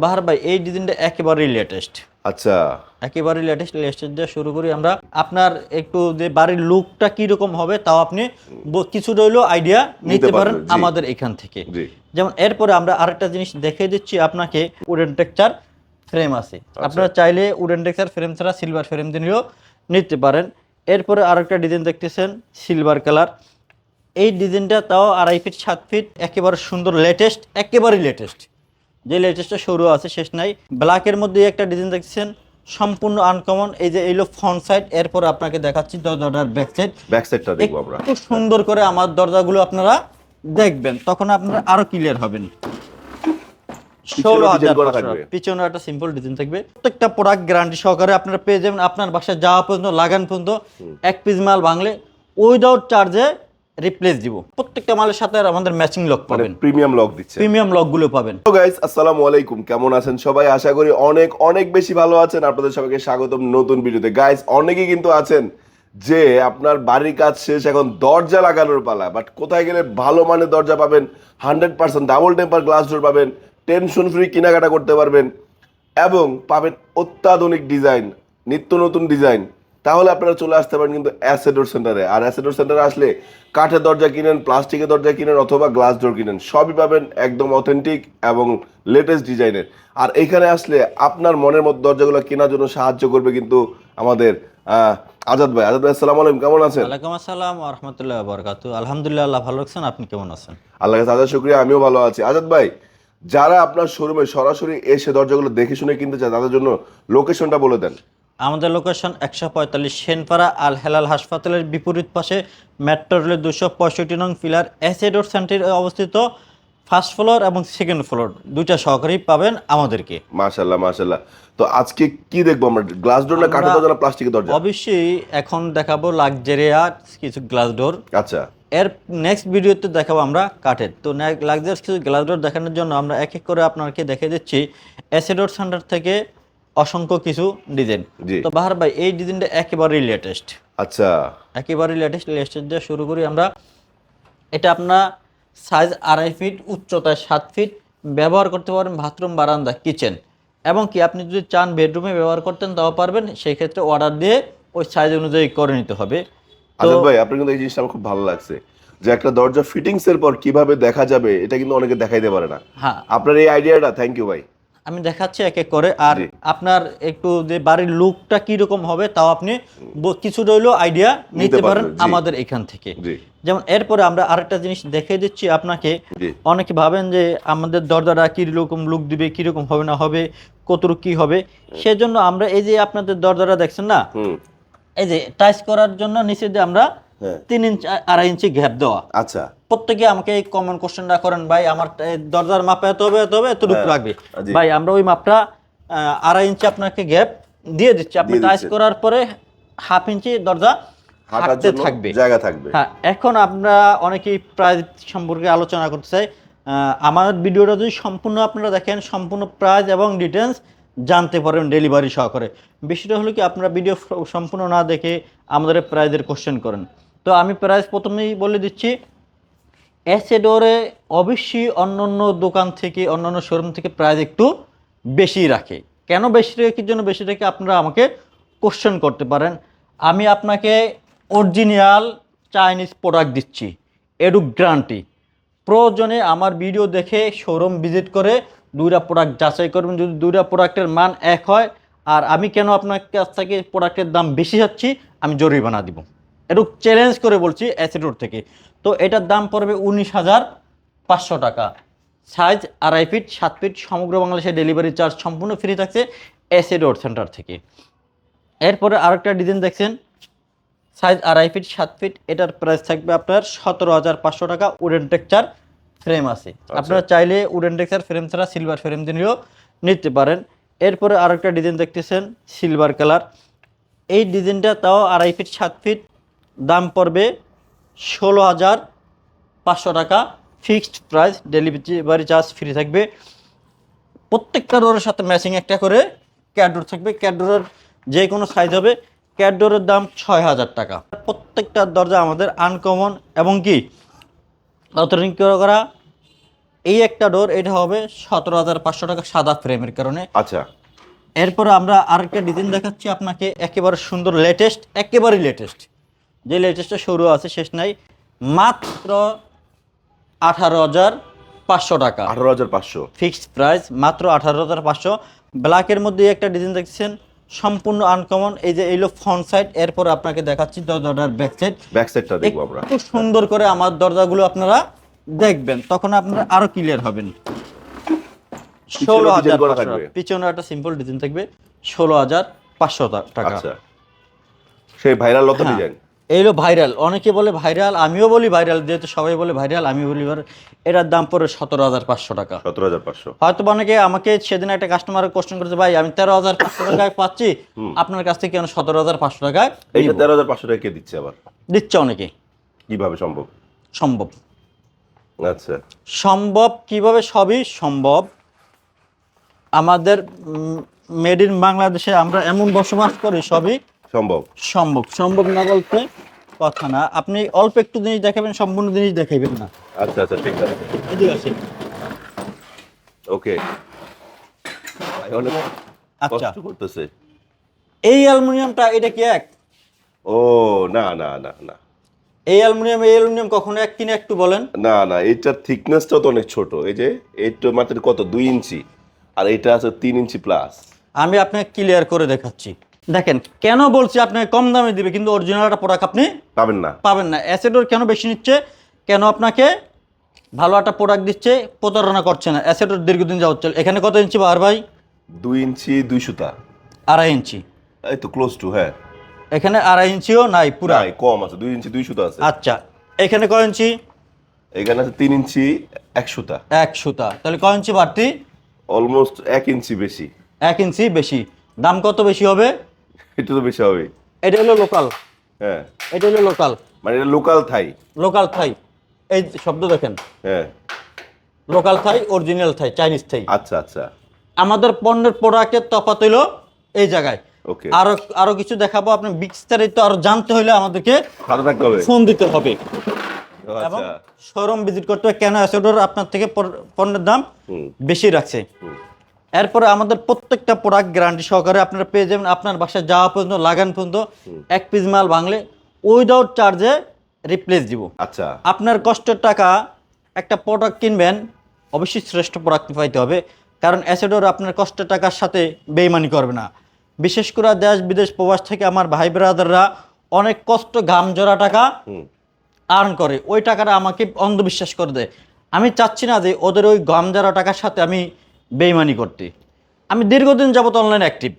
বাহার ভাই এই ডিজাইনটা একেবারেই লেটেস্ট। আচ্ছা, একেবারেই লেটেস্ট দিয়ে শুরু করি আমরা। আপনার একটু যে বাড়ির লুকটা কিরকম হবে তাও আপনি কিছুটা হইলেও আইডিয়া নিতে পারেন জি। আমাদের এখান থেকে। জি। যেমন এরপরে আমরা আরেকটা জিনিস দেখিয়ে দিচ্ছি আপনাকে, উডেন টেক্সচার ফ্রেম আছে। আপনারা চাইলে উডেন টেক্সচার ফ্রেম ছাড়া সিলভার ফ্রেম দিয়েও নিতে পারেন। এরপরে আরেকটা ডিজাইন দেখতেছেন সিলভার কালার। এই ডিজাইনটা তাও 2.5 ফিট 7 ফিট, একেবারে সুন্দর লেটেস্ট, একেবারেই লেটেস্ট। যে লেটেস্টটা শুরু আছে শেষ নাই। ব্ল্যাকের মধ্যে একটা ডিজাইন দেখছেন সম্পূর্ণ আনকমন। এই যে এইলো ফ্রন্ট সাইড, এরপর আপনাকে দেখাচ্ছি দরজাটার ব্যাক সাইড। ব্যাক সাইডটা দেখবো আমরা। খুব সুন্দর করে আমার দরজাগুলো আপনারা দেখবেন, তখন আপনারা আরো ক্লিয়ার হবেন। 16,500 পিছনে একটা সিম্পল ডিজাইন থাকবে। প্রত্যেকটা প্রোডাক্ট গ্যারান্টি সহকারে আপনারা পেয়ে যাবেন। আপনার বাসায় যাওয়া পর্যন্ত, লাগান পর্যন্ত এক পিস মাল ভাঙলে উইদাউট চার্জে রিপ্লেস দিব। প্রত্যেকটা মালের সাথে আমাদের ম্যাচিং লক পাবেন, প্রিমিয়াম লক দিচ্ছে। প্রিমিয়াম লকগুলো পাবেন। তো গাইস, আসসালামু আলাইকুম, কেমন আছেন সবাই? আশা করি অনেক অনেক বেশি ভালো আছেন। আপনাদের সবাইকে স্বাগতম নতুন ভিডিওতে। গাইস, অনেকেই কিন্তু আছেন যে আপনার বাড়ির কাজ শেষ, এখন দরজা লাগানোর পালা, বাট কোথায় গেলে ভালো মানের দরজা পাবেন, 100% ডাবল টেম্পার গ্লাস ডোর পাবেন, টেনশন ফ্রি কেনাকাটা করতে পারবেন এবং পাবেন অত্যাধুনিক ডিজাইন, নিত্য নতুন ডিজাইন, তাহলে আপনারা চলে আসতে পারেন কিন্তু অ্যাসেডোর সেন্টারে। আর অ্যাসেডোর সেন্টারে আসলে কাঠের দরজা কিনেন, প্লাস্টিকের দরজা কিনেন অথবা গ্লাস ডোর কিনেন, সবই পাবেন একদম অথেন্টিক এবং লেটেস্ট ডিজাইনের। আর এইখানে আসলে আপনার মনের মতো দরজাগুলো কেনার জন্য সাহায্য করবে কিন্তু আমাদের আজাদ ভাই। আজাদ ভাই, আসসালামু আলাইকুম, কেমন আছেন? ওয়ালাইকুম আসসালাম ওয়া রাহমাতুল্লাহি ওয়া বারাকাতুহু। আলহামদুলিল্লাহ, আল্লাহ ভালো রাখছেন। আপনি কেমন আছেন? আল্লাহ কাছে হাজার শুকরিয়া, আমিও ভালো আছি। আজাদ ভাই, যারা আপনার শোরুমে সরাসরি এসে দরজাগুলো দেখে শুনে কিনতে চায় তাদের জন্য লোকেশনটা বলে দেন। আমাদের লোকেশন 145 সেনপাড়া আল হেলাল হাসপাতালের বিপরীত পাশে, মেট্রো রেলের 265 নং পিলার, অ্যাসেডোর সেন্টারে অবস্থিত। ফার্স্ট ফ্লোর এবং সেকেন্ড ফ্লোর দুইটা সহকারেই পাবেন আমাদেরকে। মাশাআল্লাহ মাশাআল্লাহ। তো আজকে কি দেখবো আমরা? গ্লাস ডোর না কাঠের দরজা না প্লাস্টিকের দরজা? অবশ্যই এখন দেখাবো লাক্সারিয়াস কিছু গ্লাস ডোর। আচ্ছা, এর নেক্সট ভিডিওতে দেখাবো আমরা কাঠের। তো লাক্সারিয়াস কিছু গ্লাস ডোর দেখানোর জন্য আমরা এক এক করে আপনাকে দেখে দিচ্ছি অ্যাসেডোর সেন্টার থেকে অসংখ্য কিছু ডিজাইন। তো বাহার ভাই এই ডিজাইনটা একেবারেই লেটেস্ট। আচ্ছা, একেবারেই লেটেস্ট দিয়ে শুরু করি আমরা। এটা আপনার সাইজ 2.5 ফিট, উচ্চতায় 7 ফিট, ব্যবহার করতে পারেন বাথরুম, বারান্দা, কিচেন, এবং কি আপনি যদি চান বেডরুমে ব্যবহার করতেন তাও পারবেন। সেই ক্ষেত্রে অর্ডার দিয়ে ওই সাইজ অনুযায়ী করে নিতে হবে। আজাদ ভাই, আপনার কিন্তু এই জিনিসটা আমার খুব ভালো লাগছে যে একটা দরজা ফিটিংস এর পর কিভাবে দেখা যাবে, এটা কিন্তু অনেকে দেখাইতে পারে না। হ্যাঁ, আপনার এই আইডিয়াটা, থ্যাংক ইউ ভাই। আমি দেখাচ্ছি এক এক করে। আর আপনার একটু যে বাড়ির লুকটা কিরকম হবে তাও আপনি কিছুটা হইলেও আইডিয়া নিতে পারেন আমাদের এখান থেকে। যেমন এরপরে আমরা আরেকটা জিনিস দেখিয়ে দিচ্ছি আপনাকে। অনেকে ভাবেন যে আমাদের দরজাটা কিরকম লুক দিবে, কিরকম হবে না হবে, কতটুকু কি হবে। সেজন্য আমরা এই যে আপনাদের দরজাটা দেখছেন না, এই যে টাইস করার জন্য নিচে দিয়ে আমরা 3 ইঞ্চি 2.5 ইঞ্চি গ্যাপ দেওয়া। আচ্ছা, প্রত্যেকে আমাকে এই কমন কোশ্চেনটা করেন, ভাই আমার দরজার মাপ এত হবে এতটুকু লাগবে। ভাই আমরা ওই মাপটা 2.5 ইঞ্চি আপনাকে গ্যাপ দিয়ে দিচ্ছি। আপনি টাইস করার পরে 1/2 ইঞ্চি দরজা হাঁটতে থাকবে, জায়গা থাকবে। হ্যাঁ, এখন আমরা অনেকেই প্রাইস সম্পর্কে আলোচনা করতে চাই। আমার ভিডিওটা যদি সম্পূর্ণ আপনারা দেখেন, সম্পূর্ণ প্রাইস এবং ডিটেলস জানতে পারবেন ডেলিভারি সহকারে। বিষয়টা হলো কি, আপনারা ভিডিও সম্পূর্ণ না দেখে আমাদের প্রাইসের কোশ্চেন করেন। তো আমি প্রাইস প্রথমেই বলে দিচ্ছি, অ্যাসেডোরে অবশ্যই অন্যান্য দোকান থেকে, অন্যান্য শোরুম থেকে প্রাইস একটু বেশি রাখে। কেন বেশি রেখে, কি জন্য বেশি রেখে, আপনারা আমাকে কোশ্চেন করতে পারেন। আমি আপনাকে অরিজিনাল চাইনিজ প্রোডাক্ট দিচ্ছি, এডুক গ্যারান্টি। প্রয়োজনে আমার ভিডিও দেখে শোরুম ভিজিট করে 2টা প্রোডাক্ট যাচাই করবেন। যদি 2টা প্রোডাক্টের মান এক হয় আর আমি কেন আপনার কাছ থেকে প্রোডাক্টের দাম বেশি যাচ্ছি, আমি জরিমানা দিব। একটু চ্যালেঞ্জ করে বলছি অ্যাসেডোর থেকে। তো এটার দাম পড়বে 19,500 টাকা। সাইজ 2.5 ফিট 7 ফিট, সমগ্র বাংলাদেশে ডেলিভারি চার্জ সম্পূর্ণ ফ্রি থাকছে অ্যাসেডোর সেন্টার থেকে। এরপরে আরেকটা ডিজাইন দেখছেন, সাইজ 2.5 ফিট 7 ফিট, এটার প্রাইস থাকবে আপনার 17,500 টাকা। উডেন টেক্সচার ফ্রেম আছে। আপনারা চাইলে উডেন টেক্সচার ফ্রেম ছাড়া সিলভার ফ্রেম দিয়েও নিতে পারেন। এরপরে আরেকটা ডিজাইন দেখতেছেন সিলভার কালার। এই ডিজাইনটা তাও 2.5 ফিট 7 ফিট, দাম পড়বে 16,500 টাকা। Fixed price, delivery charge free থাকবে। প্রত্যেকটা ডোরের সাথে ম্যাচিং একটা করে ক্যাডোর থাকবে। ক্যাডোরের যে কোনো সাইজ হবে। ক্যাডোরের দাম 6,000 টাকা। প্রত্যেকটা দরজা আমাদের আনকমন এবং কি অথেন্টিক করা। এই একটা ডোর এটা হবে 17,500 টাকা সাদা ফ্রেমের কারণে। আচ্ছা, এরপরে আমরা আরেকটা ডিজাইন দেখাচ্ছি আপনাকে, একেবারে সুন্দর লেটেস্ট, একেবারেই লেটেস্ট, যে লেটেস্টটা শুরু আছে শেষ নাই, মাত্র 18,500 টাকা 18,500। ফিক্সড প্রাইস, মাত্র 18,500। ব্ল্যাকের মধ্যে একটা ডিজাইন দেখছেন সম্পূর্ণ আনকমন, এই যে এইলো ফ্রন্ট সাইড। এরপর আপনাকে দেখাচ্ছি দরজাটার ব্যাক সাইড। ব্যাক সাইডটা দেখবো আমরা। খুব সুন্দর করে আমার দরজাগুলো আপনারা দেখবেন, তখন আপনারা আরো ক্লিয়ার হবেন। পিছনেও design করা থাকবে। 16,500, পিছনে একটা সিম্পল ডিজাইন থাকবে, 16,500 টাকা। আচ্ছা, সেই ভাইরাল লতা হ্যাঁ, ডিজাইন। এইলো ভাইরাল, অনেকে বলে ভাইরাল, আমিও বলি ভাইরাল, যেহেতু সবাই বলে ভাইরাল আমি বলি ভাইরাল। এটার দাম পড়ে 17,500 টাকা। 17,500। হয়তো অনেকে আমাকে সেদিন একটা কাস্টমার কোশ্চেন করেছে, ভাই আমি 13,500 টাকায় পাচ্ছি, আপনার কাছ থেকে কেন 17,500 টাকায় এইটা নিবো?" 13,500 টাকা কে দিচ্ছে আবার? দিচ্ছে অনেকে। কিভাবে সম্ভব? সম্ভব, আচ্ছা, সম্ভব কিভাবে? সবই সম্ভব। আমাদের মেড ইন বাংলাদেশে আমরা এমন বসবাস করি, সবই সম্ভব। সম্ভব। সম্ভব না বলতে কথা না, আপনি অল্প একটু জিনিস দেখাবেন, সম্পূর্ণ জিনিস দেখাইবেন না। আচ্ছা আচ্ছা, ঠিক আছে, এদিকে আসেন। ওকে। অনেক আচ্ছা, কষ্ট করতেছে। এই অ্যালুমিনিয়ামটা এটা কি এক? ও না না না না এই অ্যালুমিনিয়াম কখনো এক কিনা একটু বলেন? না না, এইটার থিকনেসটাও তো অনেক ছোট। এই যে এইটা মাত্র কত, 2 ইঞ্চি, আর এটা আছে 3 ইঞ্চি প্লাস। আমি আপনাকে ক্লিয়ার করে দেখাচ্ছি। দেখেন কেন বলছি আপনাকে কম দামে দিবে, কিন্তু অরিজিনাল একটা প্রোডাক্ট আপনি পাবেন না। পাবেন না। অ্যাসেডোর কেন বেশি নিচ্ছে, কেন আপনাকে ভালো একটা প্রোডাক্ট দিচ্ছে, প্রতারণা করছে না। অ্যাসেডোর দীর্ঘদিন যাওয়া চলে। এখানে কত ইঞ্চি বার ভাই? 2 ইঞ্চি 2 সুতা। 2.5 ইঞ্চি। এই তো ক্লোজ টু, হ্যাঁ। এখানে 2.5 ইঞ্চিও নাই পুরা। নাই, কম আছে, 2 ইঞ্চি 2 সুতা আছে। আচ্ছা, এখানে কয় ইঞ্চি? এখানে আছে 3 ইঞ্চি 1 সুতা। 1 সুতা, তাহলে কয় ইঞ্চি বাড়তি? অলমোস্ট 1 ইঞ্চি বেশি। 1 ইঞ্চি বেশি। দাম কত বেশি হবে? এটা তো বেশি হবে। এটা হলো লোকাল, হ্যাঁ, এটা হলো লোকাল, মানে এটা লোকাল থাই। লোকাল থাই। এই শব্দ দেখেন, হ্যাঁ, লোকাল থাই, অরিজিনাল থাই, চাইনিজ থাই। আচ্ছা আচ্ছা, আমাদের পণ্যের প্রোডাক্টের তফাৎ হইলো এই জায়গায়। ওকে। আরো আরো কিছু দেখাবো, আপনি বিস্তারিত আরো জানতে হলে আমাদেরকে ভালো থাকতে হবে। ফোন দিতে হবে ও, এবং আচ্ছা। শোরুম ভিজিট করতে হবে। কেন অ্যাসোডোর আপনার থেকে পণ্যের দাম হুম, বেশি রাখছে। হুম। এরপরে আমাদের প্রত্যেকটা প্রোডাক্ট গ্যারান্টি সহকারে আপনারা পেয়ে যাবেন। আপনার বাসায় যাওয়া পর্যন্ত, লাগান পর্যন্ত, 1 পিস মাল ভাঙলে উইদাউট চার্জে রিপ্লেস দিব। আচ্ছা, আপনার কষ্টের টাকা একটা প্রোডাক্ট কিনবেন, অবশ্যই শ্রেষ্ঠ প্রোডাক্ট পাইতে হবে, কারণ অ্যাসেডোর আপনার কষ্টের টাকার সাথে বেইমানি করবে না। বিশেষ করে দেশ বিদেশ প্রবাস থেকে আমার ভাই ব্রাদাররা অনেক কষ্ট ঘাম জড়া টাকা হুম, আর্ন করে, ওই টাকাটা আমাকে অন্ধবিশ্বাস করে দেয়। আমি চাচ্ছি না যে ওদের ওই ঘাম জড়া টাকার সাথে আমি বেইমানি করতে। আমি দীর্ঘদিন যাবত অনলাইন অ্যাক্টিভ,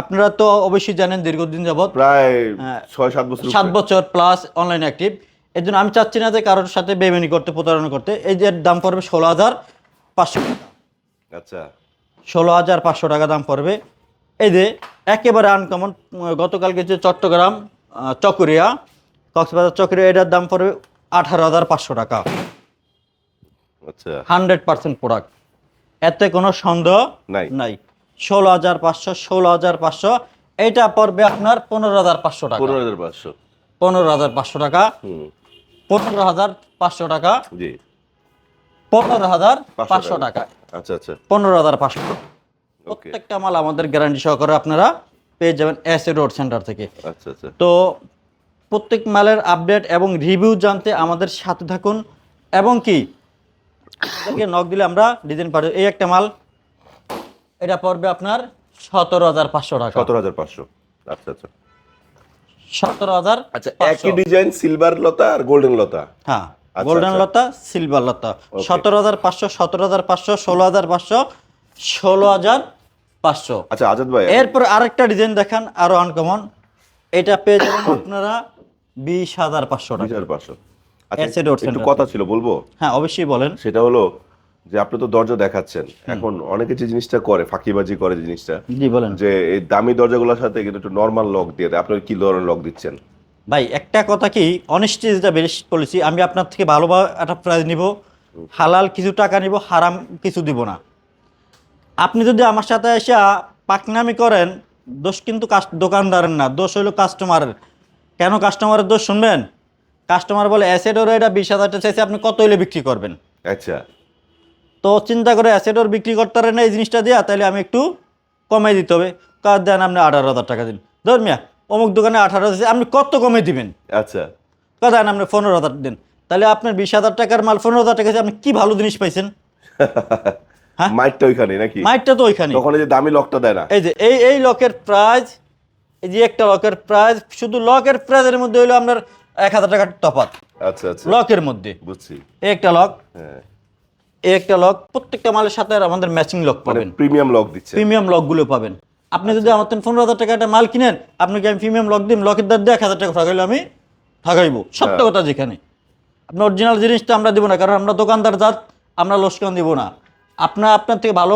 আপনারা তো অবশ্যই জানেন, দীর্ঘদিন যাবত প্রায় হ্যাঁ, 6-7 বছর। 7 বছর প্লাস অনলাইন অ্যাক্টিভ। এর জন্য আমি চাচ্ছি না যে কারোর সাথে বেইমানি করতে, প্রতারণা করতে। এই যে দাম পড়বে 16,500 টাকা। আচ্ছা, 16,500 টাকা দাম পড়বে। এই যে একেবারে আনকমন, গতকালকে যে চট্টগ্রাম চকরিয়া, কক্সবাজার চকরিয়া, এটার দাম পড়বে 18,500 টাকা। আচ্ছা, 100% প্রোডাক্ট, এতে কোনো সন্দেহ নাই। নাই। 16,500 এইটা পড়বে আপনার 15,500 টাকা। 15,500। 15,500 টাকা, হুম, 15,500 টাকা, জি, 15,500 টাকা, আচ্ছা আচ্ছা, 15,500। ওকে, প্রত্যেকটা মাল আমাদের গ্যারান্টি সহকারে আপনারা পেয়ে যাবেন এসএ রোড সেন্টার থেকে। আচ্ছা আচ্ছা, তো প্রত্যেক মালের আপডেট এবং রিভিউ জানতে আমাদের সাথে থাকুন, এবং কি আমাদেরকে নক দিলে আমরা ডিজাইন পাঠাবো। এই একটা মাল, এটা পড়বে আপনার 17,500 টাকা। 17,500। আচ্ছা আচ্ছা, 17,500। আচ্ছা, একই ডিজাইন, সিলভার লতা আর গোল্ডেন লতা। হ্যাঁ, আচ্ছা, গোল্ডেন আচ্ছা। লতা, সিলভার লতা। Okay. 17,500, 17,500, 16,500, 16,500। আচ্ছা আজাদ ভাই, এরপর আরেকটা ডিজাইন দেখান, আরো আনকমন। এটা পেয়ে যাবেন আপনারা 20,500 টাকা। 20,500। আচ্ছা, Acid Road একটু Center কথা ছিল, বলবো? হ্যাঁ, অবশ্যই বলেন। সেটা হলো যে আপনি তো দরজা দেখাচ্ছেন, এখন অনেকে যে জিনিসটা করে, ফাঁকিবাজি করে যে জিনিসটা, জি বলেন। যে এই দামি দরজাগুলোর সাথে কিন্তু একটু নরমাল লক দিয়ে দেয়। আপনার কি ধরনের লক দিচ্ছেন? ভাই একটা কথা কি, honesty is the best policy. আমি আপনার থেকে ভালোভাবে একটা প্রাইস নিব, হালাল কিছু টাকা নিব, হারাম কিছু দিব না। আপনি যদি আমার সাথে এসে পাকনামি করেন, দোষ কিন্তু দোকানদারের না, দোষ হইলো কাস্টমারের। কেন কাস্টমারের দোষ শুনবেন? কাস্টমার বলে অ্যাসেড ওরা এটা 20,000 টাকা চাইছে, আপনি কত হইলে বিক্রি করবেন? আচ্ছা, তো চিন্তা করে অ্যাসেটর বিক্রি করতে পারেন না এই জিনিসটা দেওয়া, তাহলে আমি একটু কমাই দিতে হবে। কার দেন আপনি 18,000 টাকা দিন, ধর মিয়া অমুক দোকানে 18,000 দিচ্ছে, আপনি কত কমে দিবেন? আচ্ছা কার দেন আপনি 15,000 দিন, তাহলে আপনার 20,000 টাকার মাল 15,000 টাকা দিয়ে আপনি কি ভালো জিনিস পাইছেন? হ্যাঁ? মাইটটা ওইখানে নাকি? মাইটটা তো ওইখানে। তখন এই যে দামি লকটা দেয় না। এই যে এই লকের প্রাইস, এই যে একটা লকের প্রাইস, শুধু লকের প্রাইসের মধ্যে হইলো আপনার 1,000 টাকার তফাৎ আচ্ছা আচ্ছা লকের মধ্যে। বুঝছি। এই একটা লক, হ্যাঁ এই একটা লক, প্রত্যেকটা মালের সাথে আর আমাদের ম্যাচিং লক মানে পাবেন, প্রিমিয়াম লক দিচ্ছে। প্রিমিয়াম লকগুলো পাবেন। আপনি যদি আমার থেকে 15,000 টাকা একটা মাল কিনেন, আপনাকে আমি প্রিমিয়াম লক দিন, লকের দাম দিয়ে 1,000 টাকা ঠকাইলে আমি ঠকাইবো, সত্য কথা। যেখানে আপনার অরিজিনাল জিনিসটা আমরা দিব না, কারণ আমরা দোকানদার জাত, আমরা লোকসান দিব না। আপনার থেকে ভালো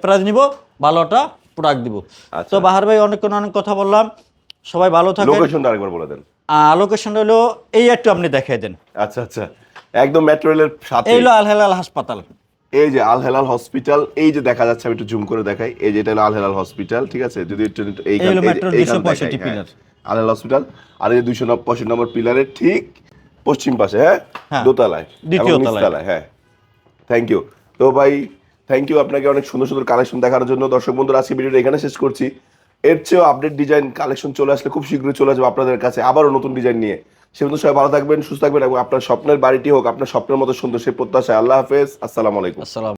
প্রাইস নিব, ভালোটা প্রোডাক্ট দিব। আচ্ছা। তো বাহার ভাই অনেকক্ষণ অনেক কথা বললাম, সবাই ভালো থাকেন। লোকেশনটা আরেকবার বলে দেন। লোকেশনটা হলো এই, একটু আপনি দেখাই দেন। আচ্ছা আচ্ছা একদম মেট্রো রেলের সাথে। এই হলো আল হেলাল হাসপাতাল। এই যে আল হেলাল হসপিটাল, এই যে দেখা যাচ্ছে, আমি একটু জুম করে দেখাই, এই যে এটা হলো আল হেলাল হসপিটাল, ঠিক আছে? যদি একটু এই হলো মেট্রোর 265 পিলার। আল হেলাল হসপিটাল, আর এই যে 265 নম্বর পিলারের ঠিক পশ্চিম পাশে, হ্যাঁ, হ্যাঁ, দোতলায়, দ্বিতীয় এবং তলায়। নিচতলায়, হ্যাঁ। Thank you. তো ভাই থ্যাংক ইউ আপনাকে অনেক সুন্দর সুন্দর কালেকশন দেখার জন্য। দর্শক বন্ধুরা, আজকে ভিডিওটা এখানে শেষ করছি। এর চেয়েও আপডেট ডিজাইন কালেকশন চলে আসলে খুব শীঘ্রই চলে আসবে আপনাদের কাছে আবারও নতুন ডিজাইন নিয়ে। সে পর্যন্ত সবাই ভালো থাকবেন, সুস্থ থাকবেন, এবং আপনার স্বপ্নের বাড়িটি হোক আপনার স্বপ্নের মতো সুন্দর, সেই প্রত্যাশায়। আল্লাহ হাফেজ, আসসালামু আলাইকুম। আসসালাম।